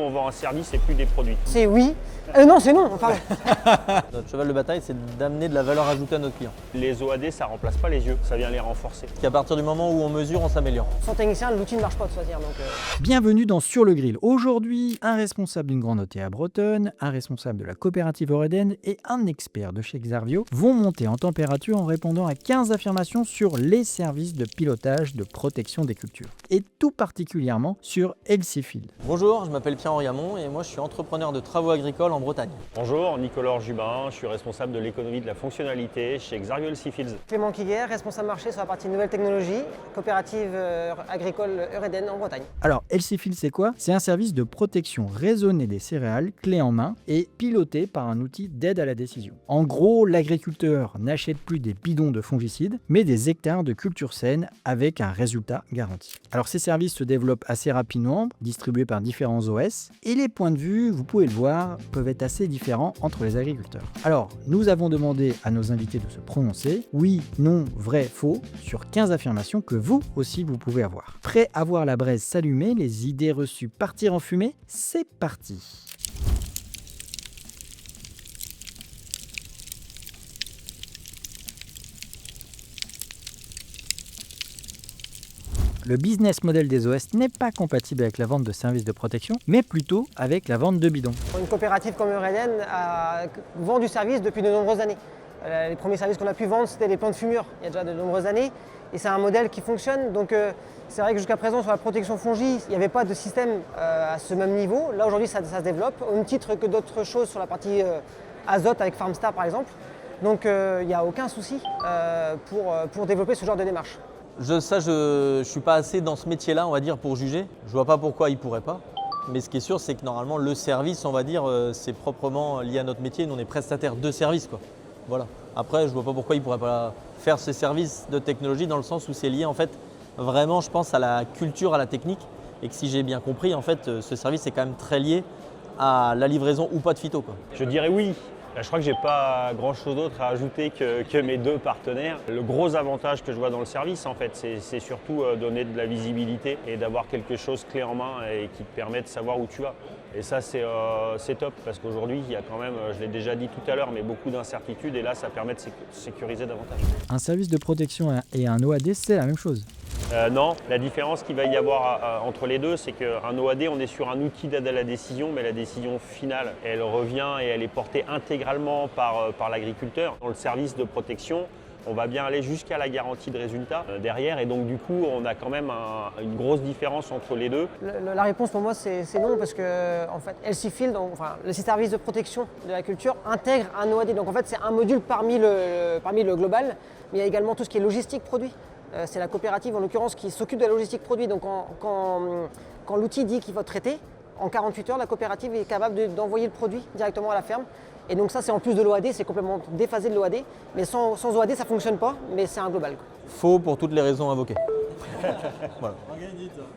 on vend un service et plus des produits. C'est oui. Non, c'est non, pardon. Notre cheval de bataille, c'est d'amener de la valeur ajoutée à notre client. Les OAD, ça remplace pas les yeux, ça vient les renforcer. Parce qu'à partir du moment où on mesure, on s'améliore. Sans technicien, l'outil ne marche pas de toute façon. Bienvenue dans Sur le Grill. Aujourd'hui, un responsable d'une grande OTA bretonne, un responsable de la coopérative Eureden et un expert de chez Xarvio vont monter en température en répondant à 15 affirmations sur les services de pilotage de protection des cultures. Et tout particulièrement sur LC Field. Bonjour, je m'appelle Pierre-Henri Hamon et moi je suis entrepreneur de travaux agricoles en Bretagne. Bonjour, Nicolas Jubin, je suis responsable de l'économie de la fonctionnalité chez Xarvio LC Fields. Clément Kiguer, responsable marché sur la partie nouvelles technologies, coopérative agricole Eureden en Bretagne. Alors, LC Field, c'est quoi? C'est un service de protection raisonnée des céréales, clé en main, et piloté par un outil d'aide à la décision. En gros, l'agriculteur n'achète plus des bidons de fongicides, mais des hectares de cultures saines avec un résultat garanti. Alors, ces services se développent assez rapidement, distribués par différents OS, et les points de vue, vous pouvez le voir, peuvent être assez différents entre les agriculteurs. Alors, nous avons demandé à nos invités de se prononcer, oui, non, vrai, faux, sur 15 affirmations que vous aussi vous pouvez avoir. Prêt à voir la braise s'allumer, les idées reçues partir en fumée? C'est parti! Le business model des OS n'est pas compatible avec la vente de services de protection, mais plutôt avec la vente de bidons. Une coopérative comme Eureden vend du service depuis de nombreuses années. Les premiers services qu'on a pu vendre, c'était les plans de fumure, il y a déjà de nombreuses années. Et c'est un modèle qui fonctionne. Donc c'est vrai que jusqu'à présent, sur la protection fongique, il n'y avait pas de système à ce même niveau. Là, aujourd'hui, ça se développe, au même titre que d'autres choses sur la partie azote avec Farmstar, par exemple. Donc il n'y a aucun souci pour développer ce genre de démarche. Je suis pas assez dans ce métier-là, on va dire, pour juger. Je vois pas pourquoi il pourrait pas. Mais ce qui est sûr, c'est que normalement, le service, on va dire, c'est proprement lié à notre métier. Nous, on est prestataire de service, quoi. Voilà. Après, je vois pas pourquoi il pourrait pas faire ce service de technologie dans le sens où c'est lié, en fait, vraiment, je pense, à la culture, à la technique. Et que si j'ai bien compris, en fait, ce service est quand même très lié à la livraison ou pas de phyto, quoi. Je dirais oui. Je crois que j'ai pas grand chose d'autre à ajouter que mes deux partenaires. Le gros avantage que je vois dans le service, en fait, c'est surtout donner de la visibilité et d'avoir quelque chose clé en main et qui te permet de savoir où tu vas. Et ça, c'est top parce qu'aujourd'hui, il y a quand même, je l'ai déjà dit tout à l'heure, mais beaucoup d'incertitudes et là, ça permet de sécuriser davantage. Un service de protection et un OAD, c'est la même chose. Non, la différence qu'il va y avoir entre les deux, c'est qu'un OAD, on est sur un outil d'aide à la décision, mais la décision finale, elle revient et elle est portée intégralement par l'agriculteur. Dans le service de protection, on va bien aller jusqu'à la garantie de résultat derrière et donc du coup, on a quand même une grosse différence entre les deux. La réponse pour moi, c'est non parce que en fait, LC Field, le service de protection de la culture, intègre un OAD. Donc en fait, c'est un module parmi le global, mais il y a également tout ce qui est logistique produit. C'est la coopérative en l'occurrence qui s'occupe de la logistique produit. Donc quand l'outil dit qu'il va traiter, en 48 heures, la coopérative est capable d'envoyer le produit directement à la ferme. Et donc ça, c'est en plus de l'OAD, c'est complètement déphasé de l'OAD. Mais sans OAD, ça ne fonctionne pas, mais c'est un global. Faux pour toutes les raisons invoquées. Voilà.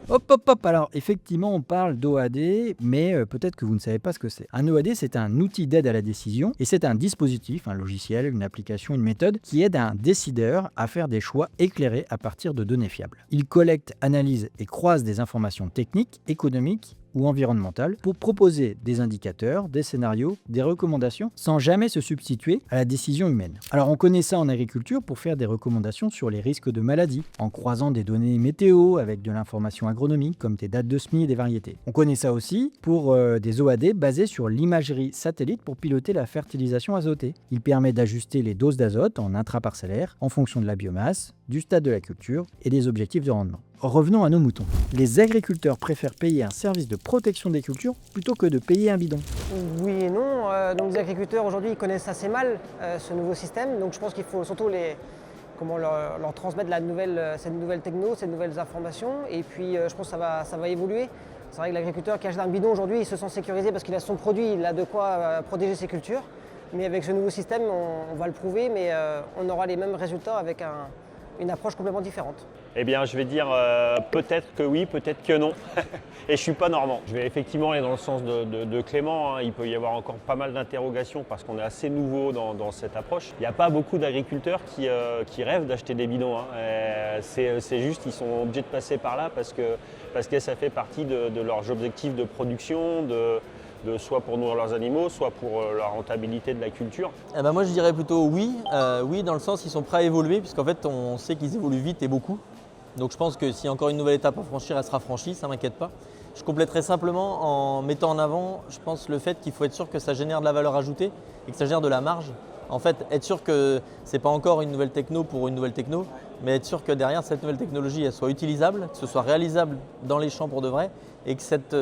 Hop, alors effectivement on parle d'OAD, mais peut-être que vous ne savez pas ce que c'est. Un OAD, c'est un outil d'aide à la décision et c'est un dispositif, un logiciel, une application, une méthode qui aide un décideur à faire des choix éclairés à partir de données fiables. Il collecte, analyse et croise des informations techniques, économiques ou environnementales pour proposer des indicateurs, des scénarios, des recommandations sans jamais se substituer à la décision humaine. Alors on connaît ça en agriculture pour faire des recommandations sur les risques de maladies, en croisant des données météo avec de l'information agronomique comme des dates de semis et des variétés. On connaît ça aussi pour des OAD basés sur l'imagerie satellite pour piloter la fertilisation azotée. Il permet d'ajuster les doses d'azote en intraparcellaire en fonction de la biomasse, du stade de la culture et des objectifs de rendement. Revenons à nos moutons. Les agriculteurs préfèrent payer un service de protection des cultures plutôt que de payer un bidon. Oui et non. Donc les agriculteurs aujourd'hui ils connaissent assez mal ce nouveau système. Donc je pense qu'il faut surtout leur transmettre cette nouvelle techno, ces nouvelles informations. Et puis je pense que ça va évoluer. C'est vrai que l'agriculteur qui achète un bidon aujourd'hui, il se sent sécurisé parce qu'il a son produit, il a de quoi protéger ses cultures. Mais avec ce nouveau système, on va le prouver, mais on aura les mêmes résultats avec une approche complètement différente. Eh bien, je vais dire peut-être que oui, peut-être que non. Et je ne suis pas normand. Je vais effectivement aller dans le sens de Clément. Il peut y avoir encore pas mal d'interrogations parce qu'on est assez nouveau dans cette approche. Il n'y a pas beaucoup d'agriculteurs qui rêvent d'acheter des bidons. C'est juste qu'ils sont obligés de passer par là parce que ça fait partie de leurs objectifs de production, soit pour nourrir leurs animaux, soit pour la rentabilité de la culture. Eh ben moi je dirais plutôt oui. Oui dans le sens qu'ils sont prêts à évoluer puisqu'en fait on sait qu'ils évoluent vite et beaucoup. Donc je pense que s'il y a encore une nouvelle étape à franchir, elle sera franchie, ça ne m'inquiète pas. Je compléterai simplement en mettant en avant, je pense, le fait qu'il faut être sûr que ça génère de la valeur ajoutée et que ça génère de la marge. En fait, être sûr que ce n'est pas encore une nouvelle techno pour une nouvelle techno, mais être sûr que derrière cette nouvelle technologie, elle soit utilisable, que ce soit réalisable dans les champs pour de vrai et que cette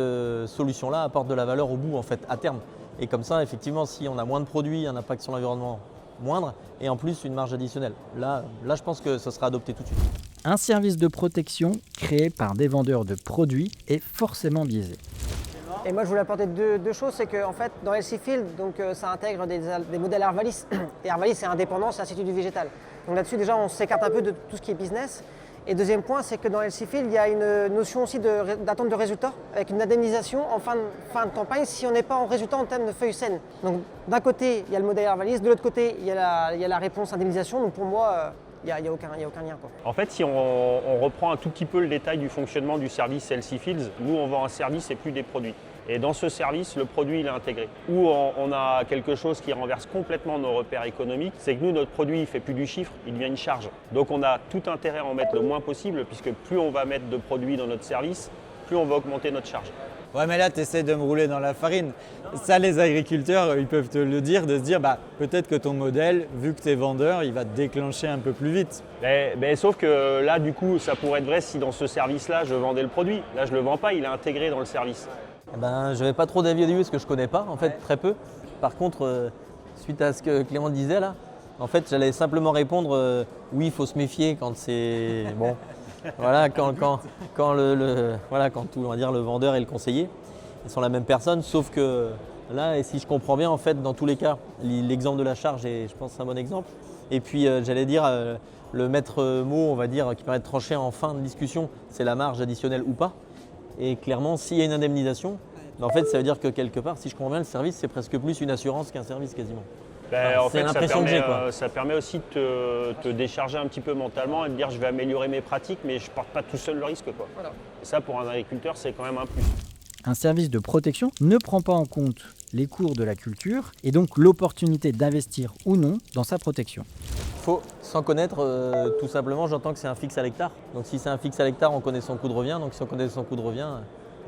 solution-là apporte de la valeur au bout, en fait, à terme. Et comme ça, effectivement, si on a moins de produits, un impact sur l'environnement moindre et en plus une marge additionnelle. Là, je pense que ça sera adopté tout de suite. Un service de protection créé par des vendeurs de produits est forcément biaisé. Et moi, je voulais apporter deux choses. C'est qu'en fait, dans LC Field, donc, ça intègre des modèles Arvalis. Et Arvalis, c'est indépendant, c'est Institut du végétal. Donc là-dessus, déjà, on s'écarte un peu de tout ce qui est business. Et deuxième point, c'est que dans LC Field, il y a une notion aussi d'attente de résultats, avec une indemnisation en fin de campagne si on n'est pas en résultat en termes de feuilles saines. Donc d'un côté, il y a le modèle Arvalis, de l'autre côté, il y a la réponse indemnisation. Donc pour moi, il n'y a aucun lien, quoi. En fait, si on reprend un tout petit peu le détail du fonctionnement du service LC Fields, nous on vend un service et plus des produits. Et dans ce service, le produit il est intégré. Où on a quelque chose qui renverse complètement nos repères économiques, c'est que nous, notre produit, il ne fait plus du chiffre, il devient une charge. Donc on a tout intérêt à en mettre le moins possible, puisque plus on va mettre de produits dans notre service, plus on va augmenter notre charge. Ouais, mais là, tu essaies de me rouler dans la farine. Ça, les agriculteurs, ils peuvent te le dire, de se dire, peut-être que ton modèle, vu que tu es vendeur, il va te déclencher un peu plus vite. Sauf que là, du coup, ça pourrait être vrai si dans ce service-là, je vendais le produit. Là, je ne le vends pas, il est intégré dans le service. Je n'avais pas trop d'avis au début parce que je ne connais pas, en fait, très peu. Par contre, suite à ce que Clément disait là, en fait, j'allais simplement répondre oui, il faut se méfier quand c'est bon. Voilà, quand tout, on va dire, le vendeur et le conseiller ils sont la même personne, sauf que là, et si je comprends bien, en fait, dans tous les cas, l'exemple de la charge est, je pense, un bon exemple. Et puis, j'allais dire, le maître mot, on va dire, qui permet de trancher en fin de discussion, c'est la marge additionnelle ou pas. Et clairement, s'il y a une indemnisation, en fait, ça veut dire que quelque part, si je comprends bien, le service, c'est presque plus une assurance qu'un service quasiment. En fait, ça permet aussi de te décharger un petit peu mentalement et de dire je vais améliorer mes pratiques, mais je ne porte pas tout seul le risque, quoi. Voilà. Et ça, pour un agriculteur, c'est quand même un plus. Un service de protection ne prend pas en compte les cours de la culture et donc l'opportunité d'investir ou non dans sa protection. Faut, sans connaître, tout simplement, j'entends que c'est un fixe à l'hectare. Donc si c'est un fixe à l'hectare, on connaît son coût de revient. Donc si on connaît son coût de revient,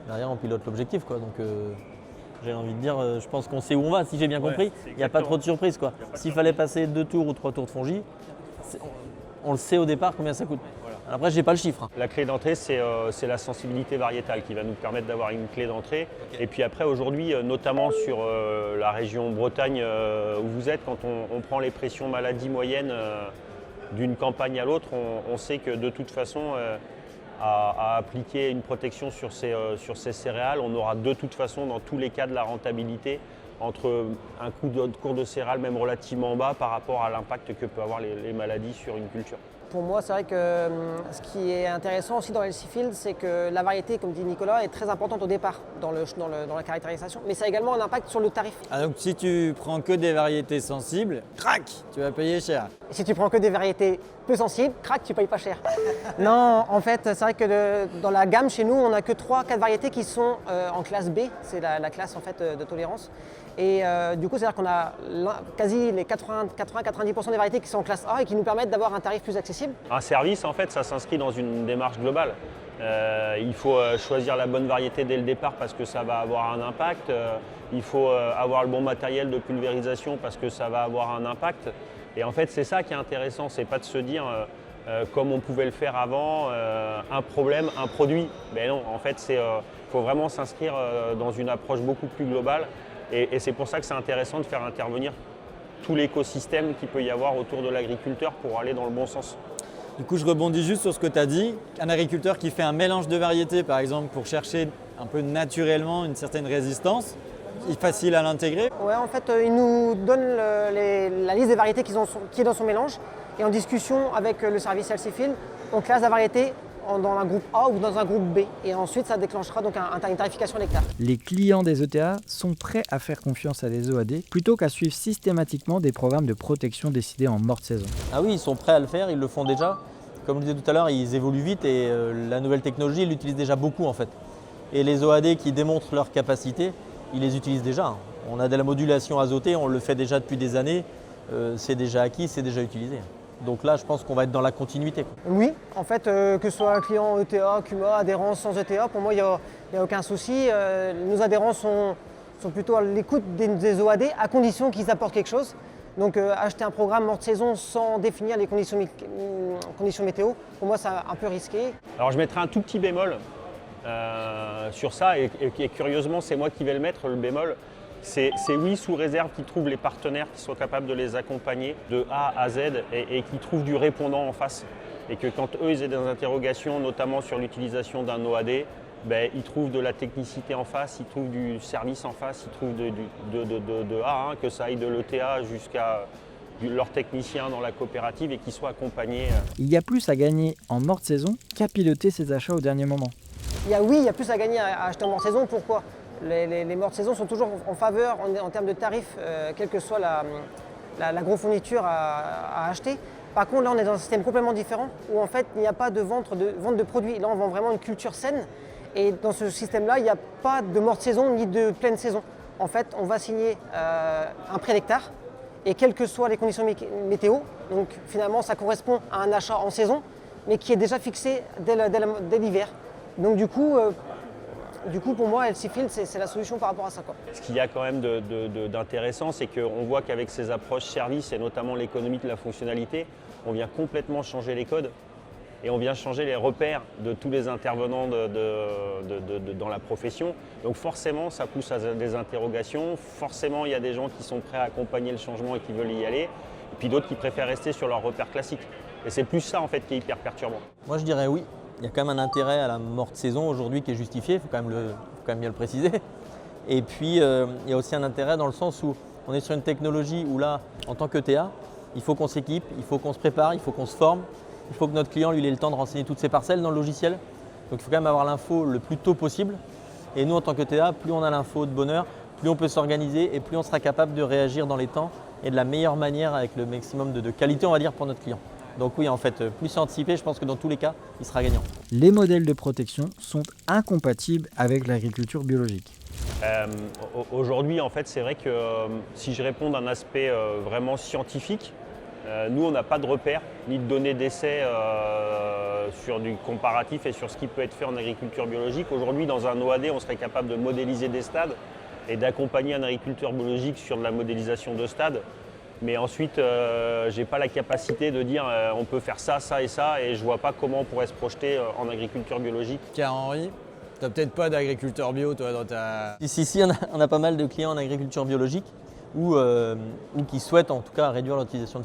derrière, on pilote l'objectif, quoi. Donc j'ai envie de dire, je pense qu'on sait où on va, si j'ai bien compris. Il n'y a pas trop de surprise, quoi. S'il fallait passer 2 tours ou 3 tours de fongi, on le sait au départ combien ça coûte. Voilà. Après, je n'ai pas le chiffre. La clé d'entrée, c'est la sensibilité variétale qui va nous permettre d'avoir une clé d'entrée. Okay. Et puis après, aujourd'hui, notamment sur la région Bretagne où vous êtes, quand on prend les pressions maladies moyennes d'une campagne à l'autre, on sait que de toute façon, à appliquer une protection sur ces céréales, on aura de toute façon, dans tous les cas, de la rentabilité entre un cours de céréales même relativement bas par rapport à l'impact que peuvent avoir les maladies sur une culture. Pour moi, c'est vrai que ce qui est intéressant aussi dans LC Field, c'est que la variété, comme dit Nicolas, est très importante au départ dans la caractérisation, mais ça a également un impact sur le tarif. Ah, donc si tu prends que des variétés sensibles, crac, tu vas payer cher. Et si tu prends que des variétés peu sensibles, crac, tu payes pas cher. Non, en fait, c'est vrai que dans la gamme chez nous, on n'a que 3-4 variétés qui sont en classe B, c'est la classe en fait, de tolérance. Et du coup, c'est-à-dire qu'on a quasi les 80-90% des variétés qui sont en classe A et qui nous permettent d'avoir un tarif plus accessible. Un service, en fait, ça s'inscrit dans une démarche globale. Il faut choisir la bonne variété dès le départ parce que ça va avoir un impact. Il faut avoir le bon matériel de pulvérisation parce que ça va avoir un impact. Et en fait, c'est ça qui est intéressant, c'est pas de se dire comme on pouvait le faire avant, un problème, un produit. Mais non, en fait, il faut vraiment s'inscrire dans une approche beaucoup plus globale. Et c'est pour ça que c'est intéressant de faire intervenir tout l'écosystème qu'il peut y avoir autour de l'agriculteur pour aller dans le bon sens. Du coup, je rebondis juste sur ce que tu as dit. Un agriculteur qui fait un mélange de variétés, par exemple, pour chercher un peu naturellement une certaine résistance, est facile à l'intégrer. Ouais, en fait, il nous donne la liste des variétés qui est dans son mélange. Et en discussion avec le service LC Field, on classe la variété dans un groupe A ou dans un groupe B. Et ensuite, ça déclenchera donc une tarification à l'hectare. Les clients des ETA sont prêts à faire confiance à des OAD plutôt qu'à suivre systématiquement des programmes de protection décidés en morte saison. Ah oui, ils sont prêts à le faire, ils le font déjà. Comme je disais tout à l'heure, ils évoluent vite et la nouvelle technologie, ils l'utilisent déjà beaucoup en fait. Et les OAD qui démontrent leur capacité, ils les utilisent déjà. On a de la modulation azotée, on le fait déjà depuis des années, c'est déjà acquis, c'est déjà utilisé. Donc là, je pense qu'on va être dans la continuité. Oui, en fait, que ce soit client ETA, CUMA, adhérents sans ETA, pour moi, il n'y a aucun souci. Nos adhérents sont plutôt à l'écoute des OAD à condition qu'ils apportent quelque chose. Donc acheter un programme morte saison sans définir les conditions météo, pour moi, c'est un peu risqué. Alors je mettrai un tout petit bémol sur ça, et curieusement, c'est moi qui vais le mettre, le bémol. C'est oui, sous réserve qu'ils trouvent les partenaires qui soient capables de les accompagner de A à Z et qui trouvent du répondant en face. Et que quand eux, ils aient des interrogations, notamment sur l'utilisation d'un OAD, ils trouvent de la technicité en face, ils trouvent du service en face, ils trouvent de A, que ça aille de l'ETA jusqu'à leurs techniciens dans la coopérative et qu'ils soient accompagnés. Il y a plus à gagner en morte saison qu'à piloter ses achats au dernier moment. Il y a plus à gagner à acheter en morte saison. Pourquoi ? Les mortes saison sont toujours en faveur en termes de tarifs, quelle que soit l'agrofourniture à acheter. Par contre, là, on est dans un système complètement différent où en fait, il n'y a pas de vente de produits. Là, on vend vraiment une culture saine. Et dans ce système-là, il n'y a pas de morte saison ni de pleine saison. En fait, on va signer un prêt d'hectare et quelles que soient les conditions météo, donc finalement, ça correspond à un achat en saison, mais qui est déjà fixé dès l'hiver. Donc du coup, pour moi, LC Field, c'est la solution par rapport à ça, quoi. Ce qu'il y a quand même d'intéressant, c'est qu'on voit qu'avec ces approches services et notamment l'économie de la fonctionnalité, on vient complètement changer les codes et on vient changer les repères de tous les intervenants dans la profession. Donc forcément, ça pousse à des interrogations. Forcément, il y a des gens qui sont prêts à accompagner le changement et qui veulent y aller. Et puis d'autres qui préfèrent rester sur leurs repères classiques. Et c'est plus ça, en fait, qui est hyper perturbant. Moi, je dirais oui. Il y a quand même un intérêt à la morte saison aujourd'hui qui est justifié, il faut quand même bien le préciser. Et puis, il y a aussi un intérêt dans le sens où on est sur une technologie où là, en tant qu'ETA, il faut qu'on s'équipe, il faut qu'on se prépare, il faut qu'on se forme, il faut que notre client lui ait le temps de renseigner toutes ses parcelles dans le logiciel. Donc il faut quand même avoir l'info le plus tôt possible. Et nous, en tant qu'ETA, plus on a l'info de bonne heure, plus on peut s'organiser et plus on sera capable de réagir dans les temps et de la meilleure manière avec le maximum de qualité, on va dire, pour notre client. Donc oui, en fait, plus c'est anticipé, je pense que dans tous les cas, il sera gagnant. Les modèles de protection sont incompatibles avec l'agriculture biologique. Aujourd'hui, en fait, c'est vrai que si je réponds d'un aspect vraiment scientifique, nous, on n'a pas de repères ni de données d'essai sur du comparatif et sur ce qui peut être fait en agriculture biologique. Aujourd'hui, dans un OAD, on serait capable de modéliser des stades et d'accompagner un agriculteur biologique sur de la modélisation de stades. Mais ensuite, je n'ai pas la capacité de dire on peut faire ça, ça et ça, et je ne vois pas comment on pourrait se projeter en agriculture biologique. Pierre-Henri, tu n'as peut-être pas d'agriculteur bio, toi, dans ta... Si, on a pas mal de clients en agriculture biologique ou qui souhaitent en tout cas réduire l'utilisation de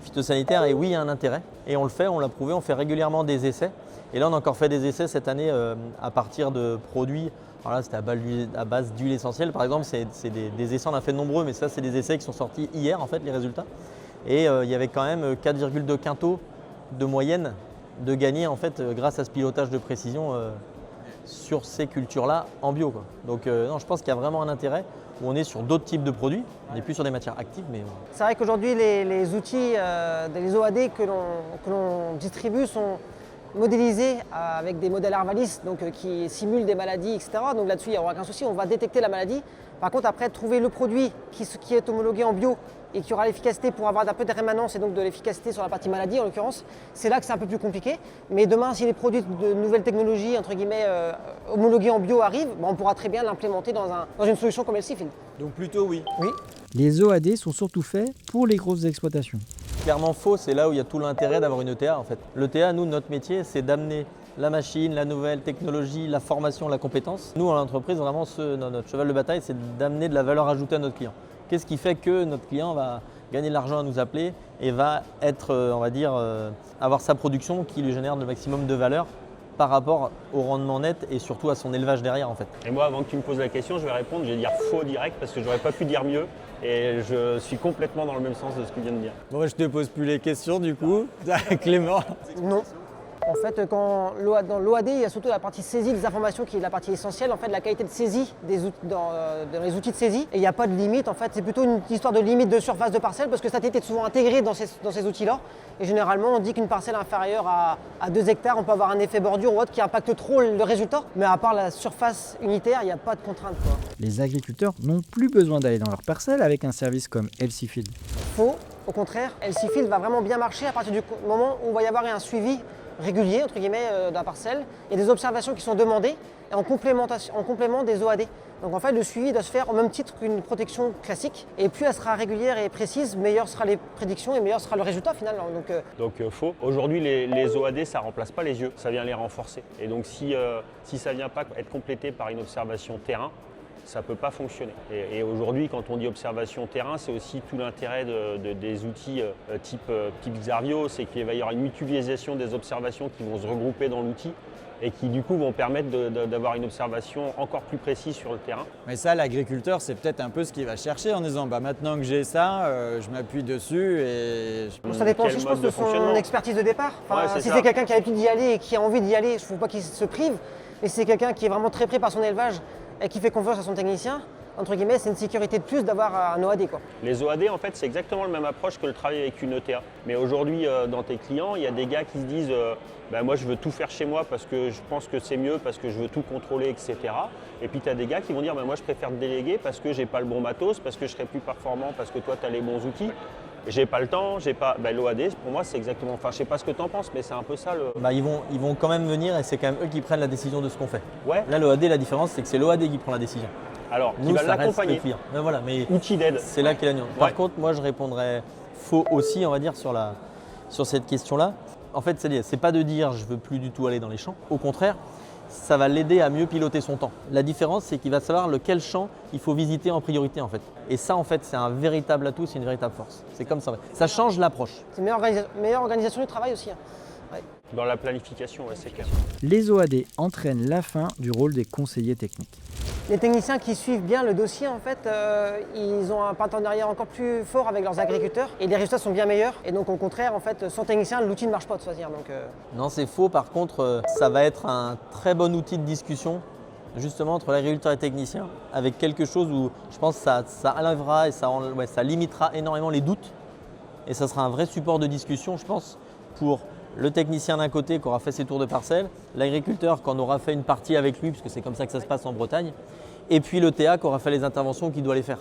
phytosanitaires. Et oui, il y a un intérêt. Et on le fait, on l'a prouvé, on fait régulièrement des essais. Et là, on a encore fait des essais cette année à partir de produits. Alors là, c'était à base d'huile essentielle, par exemple. C'est des essais, on a fait de nombreux, mais ça, c'est des essais qui sont sortis hier, en fait, les résultats. Et il y avait quand même 4,2 quintaux de moyenne de gagner, en fait, grâce à ce pilotage de précision sur ces cultures-là en bio, quoi. Donc, non, je pense qu'il y a vraiment un intérêt où on est sur d'autres types de produits. On n'est plus sur des matières actives, mais... C'est vrai qu'aujourd'hui, les outils, les OAD que l'on distribue sont modélisés avec des modèles Arvalis qui simulent des maladies, etc. Donc là-dessus, il n'y aura aucun souci, on va détecter la maladie. Par contre, après, trouver le produit qui est homologué en bio et qui aura l'efficacité pour avoir un peu de rémanence et donc de l'efficacité sur la partie maladie, en l'occurrence, c'est là que c'est un peu plus compliqué. Mais demain, si les produits de nouvelles technologies, entre guillemets, homologués en bio arrivent, on pourra très bien l'implémenter dans une solution comme LC Field. Donc plutôt oui. Oui. Les OAD sont surtout faits pour les grosses exploitations. Clairement faux, c'est là où il y a tout l'intérêt d'avoir une ETA en fait. L'ETA, nous, notre métier, c'est d'amener la machine, la nouvelle technologie, la formation, la compétence. Nous, à l'entreprise, vraiment, notre cheval de bataille, c'est d'amener de la valeur ajoutée à notre client. Qu'est-ce qui fait que notre client va gagner de l'argent à nous appeler et va être, on va dire, avoir sa production qui lui génère le maximum de valeur par rapport au rendement net et surtout à son élevage derrière en fait. Et moi, avant que tu me poses la question, je vais répondre, je vais dire faux direct parce que j'aurais pas pu dire mieux et je suis complètement dans le même sens de ce que tu viens de dire. Bon, je te pose plus les questions du coup. Clément. Non. En fait, dans l'OAD, il y a surtout la partie saisie des informations qui est la partie essentielle, en fait, la qualité de saisie dans les outils de saisie. Et il n'y a pas de limite, en fait, c'est plutôt une histoire de limite de surface de parcelle parce que ça est souvent intégré dans ces outils-là. Et généralement, on dit qu'une parcelle inférieure à 2 hectares, on peut avoir un effet bordure ou autre qui impacte trop le résultat. Mais à part la surface unitaire, il n'y a pas de contrainte, quoi. Les agriculteurs n'ont plus besoin d'aller dans leur parcelle avec un service comme LC Field. Faux. Au contraire, LC Field va vraiment bien marcher à partir du moment où il va y avoir un suivi régulier entre guillemets de la parcelle. Il y a des observations qui sont demandées et en complément des OAD. Donc en fait, le suivi doit se faire au même titre qu'une protection classique. Et plus elle sera régulière et précise, meilleures seront les prédictions et meilleur sera le résultat final. Donc faux. Aujourd'hui, les OAD, ça ne remplace pas les yeux, ça vient les renforcer. Et donc si ça ne vient pas être complété par une observation terrain, ça ne peut pas fonctionner. Et aujourd'hui, quand on dit observation terrain, c'est aussi tout l'intérêt des outils type Xarvio, c'est qu'il va y avoir une mutualisation des observations qui vont se regrouper dans l'outil et qui du coup vont permettre d'avoir une observation encore plus précise sur le terrain. Mais ça, l'agriculteur, c'est peut-être un peu ce qu'il va chercher en disant maintenant que j'ai ça, je m'appuie dessus et... Ça dépend aussi, je pense, de son expertise de départ. Si c'est quelqu'un qui a l'habitude d'y aller et qui a envie d'y aller, il ne faut pas qu'il se prive. Mais si c'est quelqu'un qui est vraiment très près par son élevage et qui fait confiance à son technicien, entre guillemets, c'est une sécurité de plus d'avoir un OAD, quoi. Les OAD, en fait, c'est exactement la même approche que le travail avec une ETA. Mais aujourd'hui, dans tes clients, il y a des gars qui se disent moi, je veux tout faire chez moi parce que je pense que c'est mieux, parce que je veux tout contrôler, etc. Et puis, tu as des gars qui vont dire moi, je préfère te déléguer parce que j'ai pas le bon matos, parce que je serai plus performant, parce que toi, tu as les bons outils. J'ai pas le temps, j'ai pas. L'OAD, pour moi, c'est exactement. Enfin, je sais pas ce que tu en penses, mais c'est un peu ça le. Ils vont quand même venir et c'est quand même eux qui prennent la décision de ce qu'on fait. Ouais. Là, l'OAD, la différence, c'est que c'est l'OAD qui prend la décision. Alors, nous, qui va ça reste l'accompagner. le client. Mais voilà, mais outil d'aide. C'est là qu'est la nuance. Par contre, moi, je répondrais faux aussi, on va dire, sur cette question-là. En fait, c'est pas de dire je veux plus du tout aller dans les champs. Au contraire, ça va l'aider à mieux piloter son temps. La différence, c'est qu'il va savoir lequel champ il faut visiter en priorité, en fait. Et ça, en fait, c'est un véritable atout, c'est une véritable force. C'est comme ça. Ça change l'approche. C'est une meilleure organisation du travail aussi. Ouais. Dans la planification, c'est clair. Les OAD entraînent la fin du rôle des conseillers techniques. Les techniciens qui suivent bien le dossier, en fait, ils ont un partenariat encore plus fort avec leurs agriculteurs et les résultats sont bien meilleurs. Et donc, au contraire, en fait, sans technicien, l'outil ne marche pas de toute façon. Non, c'est faux. Par contre, ça va être un très bon outil de discussion, justement, entre l'agriculteur et le technicien, avec quelque chose où je pense que ça enlèvera et ça limitera énormément les doutes. Et ça sera un vrai support de discussion, je pense, pour le technicien d'un côté qui aura fait ses tours de parcelle, l'agriculteur qui en aura fait une partie avec lui, parce que c'est comme ça que ça se passe en Bretagne, et puis l'ETA qui aura fait les interventions qu'il doit les faire.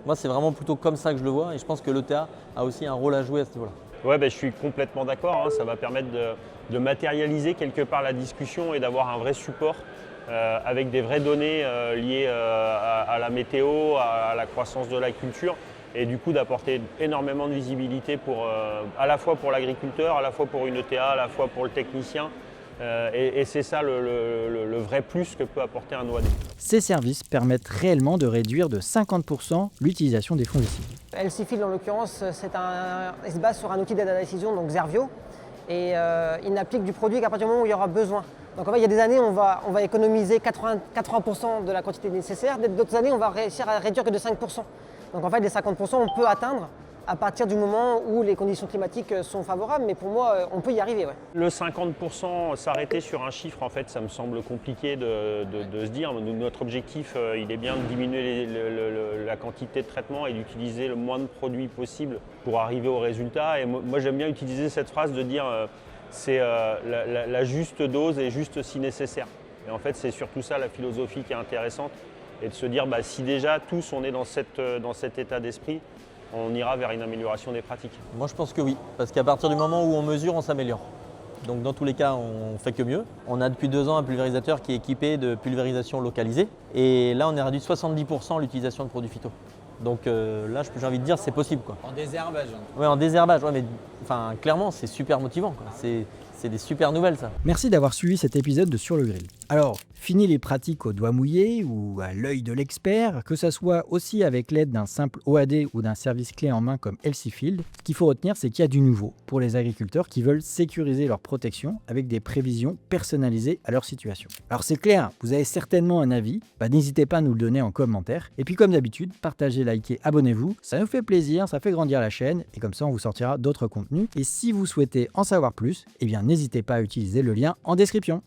Moi, c'est vraiment plutôt comme ça que je le vois, et je pense que l'ETA a aussi un rôle à jouer à ce niveau-là. Ouais, je suis complètement d'accord. Ça va permettre de matérialiser quelque part la discussion et d'avoir un vrai support avec des vraies données liées à la météo, à la croissance de la culture. Et du coup d'apporter énormément de visibilité à la fois pour l'agriculteur, à la fois pour une ETA, à la fois pour le technicien. Et c'est ça le vrai plus que peut apporter un OAD. Ces services permettent réellement de réduire de 50% l'utilisation des fongicides. LC Field, en l'occurrence, il se base sur un outil d'aide à la décision, donc Xarvio, et il n'applique du produit qu'à partir du moment où il y aura besoin. Donc en fait, il y a des années, on va économiser 80% de la quantité nécessaire, d'autres années, on va réussir à réduire que de 5%. Donc en fait, les 50%, on peut atteindre à partir du moment où les conditions climatiques sont favorables, mais pour moi, on peut y arriver. Ouais. Le 50%, s'arrêter sur un chiffre, en fait, ça me semble compliqué de se dire. Notre objectif, il est bien de diminuer la quantité de traitement et d'utiliser le moins de produits possible pour arriver au résultat. Et moi, j'aime bien utiliser cette phrase de dire c'est la juste dose et juste si nécessaire. Et en fait, c'est surtout ça la philosophie qui est intéressante. Et de se dire, si déjà tous on est dans cet état d'esprit, on ira vers une amélioration des pratiques. Moi je pense que oui, parce qu'à partir du moment où on mesure, on s'améliore. Donc dans tous les cas, on fait que mieux. On a depuis 2 ans un pulvérisateur qui est équipé de pulvérisation localisée. Et là, on a réduit 70% l'utilisation de produits phyto. Donc là, j'ai envie de dire, c'est possible, quoi. En désherbage. Oui, en désherbage, mais clairement, c'est super motivant, quoi. C'est des super nouvelles, ça. Merci d'avoir suivi cet épisode de Sur le Grill. Alors, fini les pratiques au doigt mouillé ou à l'œil de l'expert, que ça soit aussi avec l'aide d'un simple OAD ou d'un service clé en main comme LC Field. Ce qu'il faut retenir, c'est qu'il y a du nouveau pour les agriculteurs qui veulent sécuriser leur protection avec des prévisions personnalisées à leur situation. Alors c'est clair, vous avez certainement un avis, n'hésitez pas à nous le donner en commentaire. Et puis comme d'habitude, partagez, likez, abonnez-vous, ça nous fait plaisir, ça fait grandir la chaîne et comme ça on vous sortira d'autres contenus. Et si vous souhaitez en savoir plus, eh bien n'hésitez n'hésitez pas à utiliser le lien en description.